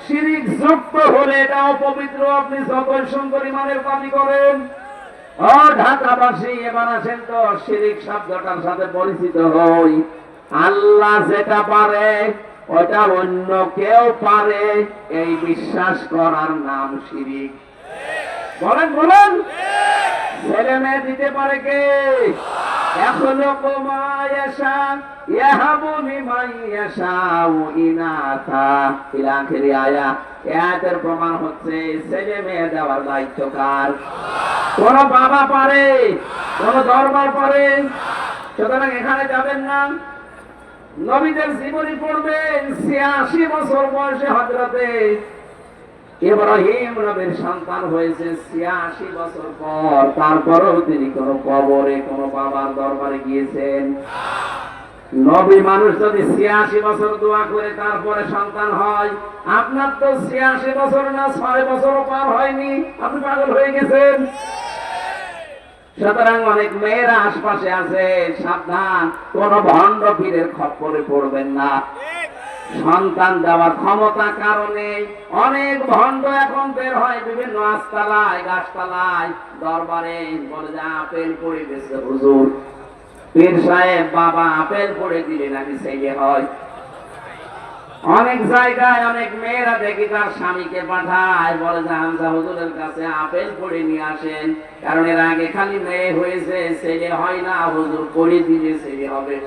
শিরক যুক্ত হলে এটা অপবিত্র। আপনি যতই সুন্দর ঈমানের দাবি করেন। ও ঢাকাবাসী, এবার আসেন তো শিরক শব্দটার সাথে পরিচিত হই। আল্লাহ যেটা পারে ওটা অন্য কেউ পারে, এই বিশ্বাস করার নাম শিরক। বলেন বলেন। ছেলে মেয়ে দিতে পারে কে? এখনো কমায়াশা ইয়াহাবু লিমান ইয়াশাউ ইনাথা ইলা আখিরি আয়া। এর প্রমাণ হচ্ছে ছেলে মেয়ে দেওয়ার দায়িত্ব কার? কোন বাবা পারে, কোন দরবার পারে? সুতরাং এখানে যাবেন না। নবীদের জীবনী পড়বেন, ৮৬ বছর বয়সে হযরতে ইব্রাহিম নবীর সন্তান হয়েছে ৮৬ বছর পর। তারপরেও তিনি কোন কবরে, কোন বাবার দরবারে গিয়েছেন? নবী মানুষ যদি ৮৬ বছর দোয়া করে তারপরে সন্তান হয়, আপনার তো ৮৬ বছর না, ৬ বছরও পার হয়নি, আপনি পাগল হয়ে গেছেন। সুতরাং অনেক মেয়েরা আশপাশে আছে, সাবধান, কোন ভণ্ড পীরের খপ্পরে পড়বেন না। সন্তান দেওয়ার ক্ষমতা কারণে অনেক ভণ্ড এখন বের হয় বিভিন্ন আস্তালায়, গাছতলায়, দরবারে, বলে যে আপেল পড়ে গেছে হুজুর, পীর সাহেব বাবা আপেল পড়ে দিলে নাকি ছেলে হয়। অনেক জায়গায় অনেক মেয়েরা দেখি তার স্বামীকে পাঠায়, বলে যে হামজা হুজুরের কাছে আপেল পড়ে নিয়ে আসেন, কারণ এর আগে খালি মেয়ে হয়েছে, ছেলে হয় না, হুজুর পড়ে দিলে ছেলে হবে।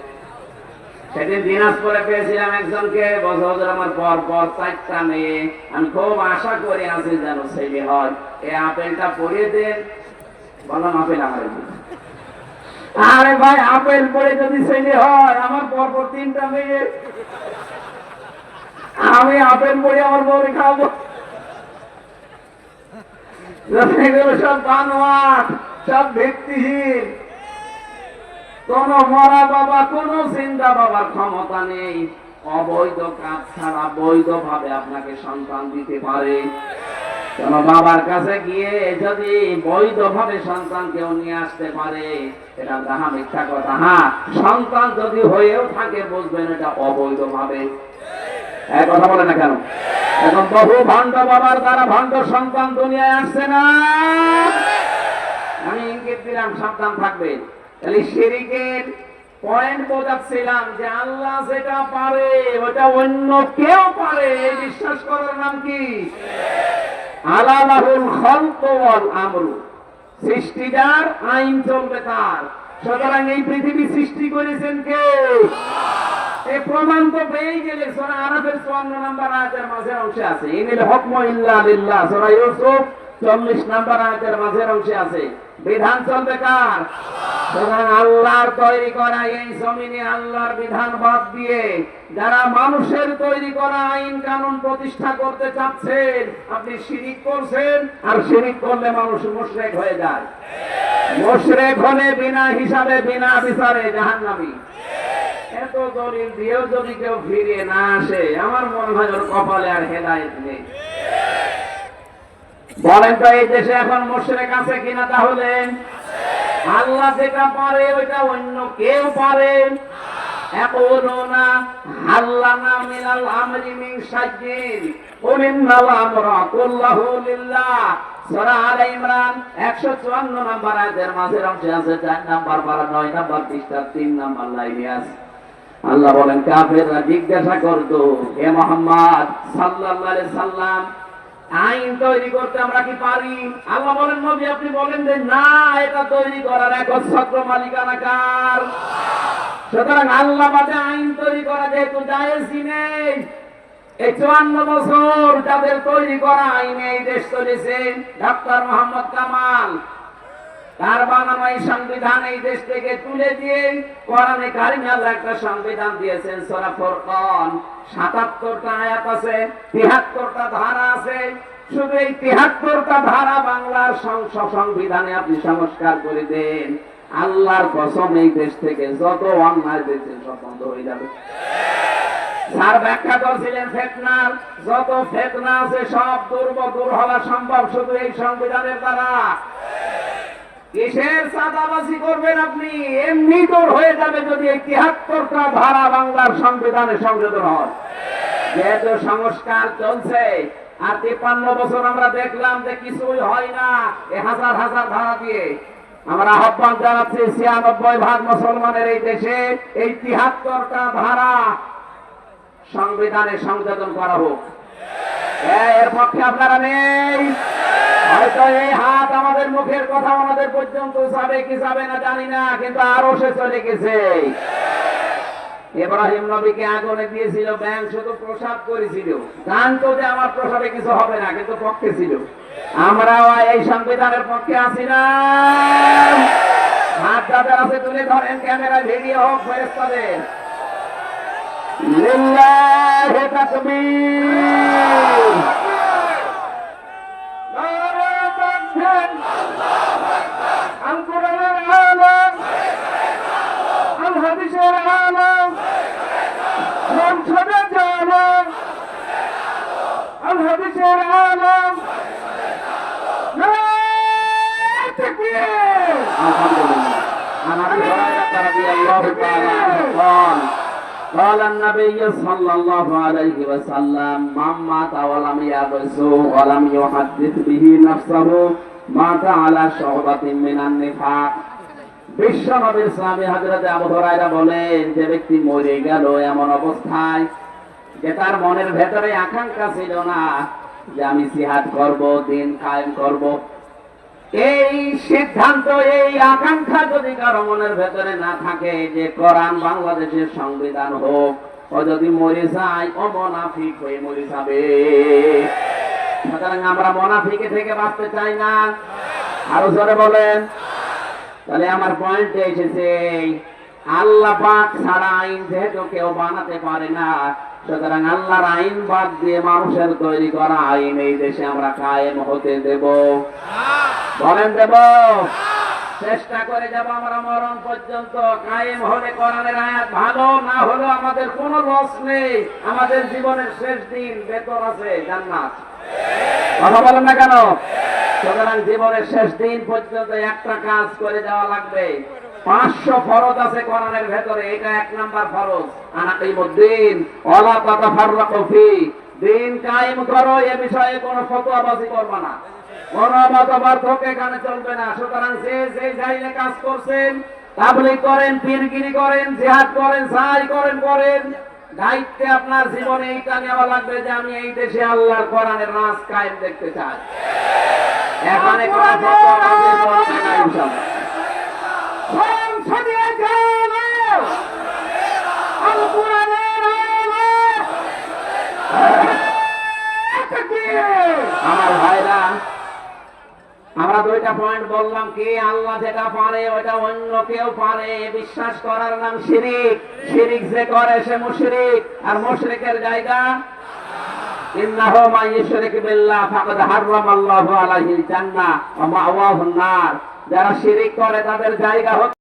সেদিন দিনাজপুরে পেয়েছিলাম একজনকে, বলছে হুজুর আমার পর পর ৪টা মেয়ে, আমি খুব আশা করে আছি যেন ছেলে হয়, এই আপেলটা পড়িয়ে দেন। বললাম আপেল আমার। আরে ভাই, আপেল পড়ে যদি ছেলে হয়, আমার পর পর 3টা মেয়ে, আমি আপেল পড়ে আমার বউরে খাবো? এগুলো সব বানোয়াট, সব ভিত্তিহীন। কোন মরা বাবা, কোন চিন্তা বাবার ক্ষমতা নেই। অবৈধ কাজ ছাড়া বৈধ ভাবে আপনাকে সন্তান দিতে পারে। কোন বাবার কাছে গিয়ে যদি বৈধ ভাবে সন্তান কেউ নিয়ে আসতে পারে, এটা যাহা মিথ্যা কথা। হ্যাঁ, সন্তান যদি হয়েও থাকে বুঝবেন এটা অবৈধ ভাবে। এক কথা বলে না কেন? এখন বহু ভণ্ড বাবার দ্বারা ভণ্ড সন্তান দুনিয়ায় আসছে না। আমি ইঙ্গিত দিলাম, সাবধান থাকবেন। তাহলে শিরকের পয়েন্ট বোঝাচ্ছিলাম যে আল্লাহ যেটা পারে ওটা অন্য কেউ পারে, এই বিশ্বাস করার নাম কি? আলালাহুল খালকু ওয়াল আমরু, সৃষ্টিটার আইন চলবে তার। সুতরাং এই পৃথিবী সৃষ্টি করেছেন কে? এই প্রমাণ তো পেয়ে গেলে সূরা আরাফের 54 নম্বর আয়াতের মাঝের অংশে আছে। ইনিল হুকমু ইল্লা লিল্লাহ, সূরা ইউসুফ 40 নম্বর আয়াতের মাঝের অংশে আছে। বিধান চলবে কার? সুতরাং আল্লাহর তৈরি করা এই জমিনে আল্লাহর বিধান বাদ দিয়ে যারা মানুষের তৈরি করা আইন কানুন প্রতিষ্ঠা করতে চাচ্ছেন, আপনি শিরিক করছেন। আর শিরিক করলে মানুষ মুশরিক হয়ে যায়। মুশরিক হলে বিনা হিসাবে বিনা বিচারে জাহান্নামী। এত দলিল দিয়েও যদি কেউ ফিরে না আসে, আমার মনে হয় ওর কপালে আর হেদায়েত নেই। বলেন তো এই দেশে এখন মুশরিক আছে কিনা? তাহলে আল্লাহ যেটা পারে ওইটা অন্য কেউ পারে। ইয়াকুলুনা হাল্লানা মিনাল আমরি মিন শাইইন কুল ইন্নাল আমরা কুল্লাহু লিল্লাহ, সূরা আলে ইমরান 154 নম্বর আয়াতের মাঝের অংশে আছে। 4 নাম্বার পারা 9 নাম্বার পৃষ্ঠা 3 নাম্বার লাইনে আছে। আল্লাহ বলেন, কাফেররা জিজ্ঞাসা করতো, হে মুহাম্মদ সাল্লাল্লাহু আলাইহি সাল্লাম, আইন তৈরি করতে আমরা কি পারি? আল্লাহ বলেন, নবী আপনি বলেন যে না, এটা তৈরি করার একচ্ছত্র মালিকানা কার? সুতরাং আল্লাহ বাদে আইন তৈরি করা যেহেতু জায়েজই নেই। এই 54 বছর যাদের তৈরি করা আইনে এই দেশ চলেছে, ডাক্তার মোহাম্মদ কামাল তার বানানো এই সংবিধান এই দেশ থেকে তুলে দিয়ে কোরআনে কারিমে আল্লাহ একটা সংবিধান দিয়েছেন। সূরা ফুরকান 77টা আয়াত আছে, 73টা ধারা আছে। শুধু এই 73টা ধারা বাংলার সংবিধানে আপনি সংস্কার করে দেন, আল্লাহর কসম এই দেশ থেকে যত অন্যায় দেখছেন সব বন্ধ হয়ে যাবে। স্যার ব্যাখ্যা করছিলেন ফিতনার, যত ফিতনা আছে সব দূর হওয়া সম্ভব শুধু এই সংবিধানের দ্বারা। কিসের চাঁদাবাজি করবেন আপনি? এমনি দূর হয়ে যাবে যদি এই 73টা ধারা বাংলার সংবিধানে সংশোধন হয়। যেহেতু সংস্কার চলছে আর 53 বছর আমরা দেখলাম যে কিছুই হয় না, এই হাজার হাজার ধারা দিয়ে আমরা আহ্বান জানাচ্ছি 96% মুসলমানের এই দেশে এই 73টা ধারা সংবিধানে সংশোধন করা হোক। এর পক্ষে আপনারা নেই? হয়তো এই হাত আমাদের মুখের কথা আমাদের পর্যন্ত যাবে কি যাবে না জানি না, কিন্তু আরো সে চলে গেছে। ইব্রাহিম নবীকে আগুনে দিয়েছিল, ব্যাং শুধু প্রসাদ করেছিল, জানতো যে আমার প্রসাদে কিছু হবে না, কিন্তু পক্ষে ছিল। আমরাও এই সংবিধানের পক্ষে আছি না? হাত যাদের আছে তুলে ধরেন, ক্যামেরা ভিডিও হোক ফেরেশতাদের। লিল্লাহি তাকবীর, قال النبي صلى الله عليه وسلم من مات ولم يغزو ولم يحدث به نفسه مات على شعبة من النفاق। বিশ্ব নবী ইসলামী হযরত আবু হুরায়রা বলেন, যে ব্যক্তি মরে গেল এমন অবস্থায় যে তার মনের ভেতরে আকাঙ্ক্ষা ছিল না যে আমি জিহাদ করব, দিন কায়েম করব, এই সিদ্ধান্ত এই আকাঙ্ক্ষা যদি কারো মনের ভেতরে না থাকে যে কোরআন বাংলাদেশের সংবিধান হোক, ও যদি মরে যায় ও মুনাফিক হয়ে মরে যাবে। সুতরাং আমরা মুনাফিকে থেকে বাঁচতে চাই না। আরো জোরে বলেন। তাহলে আমার পয়েন্টে এসেছে, আল্লাহ পাক ছাড়া আইন যেহেতু কেউ বানাতে পারে না, সুতরাং আল্লাহর আইন বাদ দিয়ে মানুষের তৈরি করা আইন এই দেশে আমরা কায়েম হতে দেব? বলেন দেব? চেষ্টা করে যাব আমরা মরণ পর্যন্ত। কায়েম হলে কোরআনের আয়াত ভালো, না হলে আমাদের কোনো লস নেই। আমাদের জীবনের শেষ দিন বেতন আছে, জান্নাত। কথা বলেন না কেন? সুতরাং জীবনের শেষ দিন পর্যন্ত একটা কাজ করে যাওয়া লাগবে, 500 ফরজ আছে কোরআনের ভেতরে, এটা 1 নাম্বার ফরজ। আনাকিমুদ্দিন ওয়ালা তাতাফাররাকু ফি, দিন কায়েম করো, এ বিষয়ে কোনো ফতোয়াবাজি করবে না, কোন মতপার্থক্য এখানে চলবে না। সুতরাং যে যে জায়গায় কাজ করছেন, তাবলীগ করেন, পীরগিরি করেন, জিহাদ করেন, সাই করেন, দায়িত্বে আপনার জীবনে এইটা নেওয়া লাগবে যে আমি এই দেশে আল্লাহর কোরআনের রাজ কায়েম দেখতে চাই। এখানে কোনো ফতোয়াবাজি চলবে না ইনশাআল্লাহ। সংসদীয় জনগণ আল কোরআনের আমার ভাইরা, আমরা দুইটা পয়েন্ট বললাম, কি আল্লাহ যেটা পারে ওটা অন্য কেউ পারে, বিশ্বাস করার নাম শিরিক, শিরিক যে করে সে মুশরিক, আর মুশরিকের জায়গা ইন্নাহু মান ইউশরিক বিল্লাহ ফাকাদ হারামাল্লাহু আলাইহিল জান্নাহ ওয়া মাওয়াহুন নার। যারা শিরিক করে তাদের জায়গা